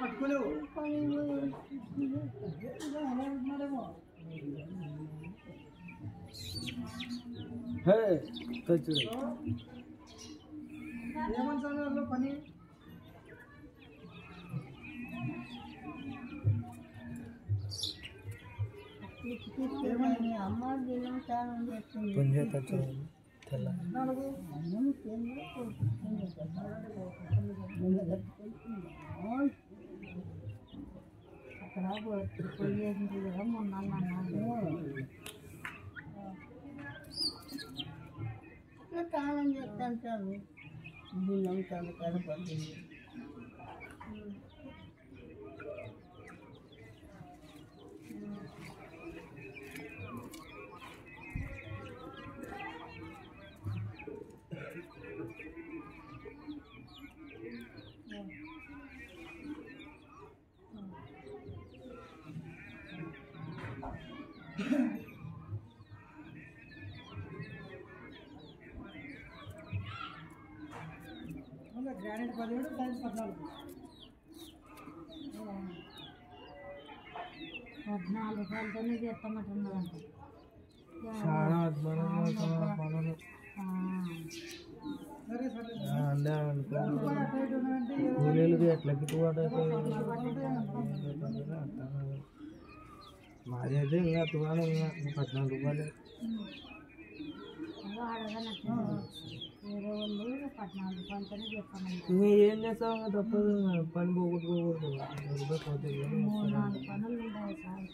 పట్టుకోలేవు ఏమంటారు పని అమ్మ అక్కడ పోయేది కదా మొన్న అట్లా తాళం చెప్తాంటారు బిల్లం చాలా కనపడుతుంది గ్రానైట్ 17 సైజ్ 14 సార్లతోనే చేస్తామంటున్నారంట చాలా అద్భుతంగా కూలీలకి ఎట్లా గిట్టుబాటు మాది అయితే ఇంకా తువాను ఇంకా 14 రూపాయలు ఏం చేస్తావు తప్పదు పని పోగొట్టుకోకూడదు 3-4 పనులు ఉంటాయి సార్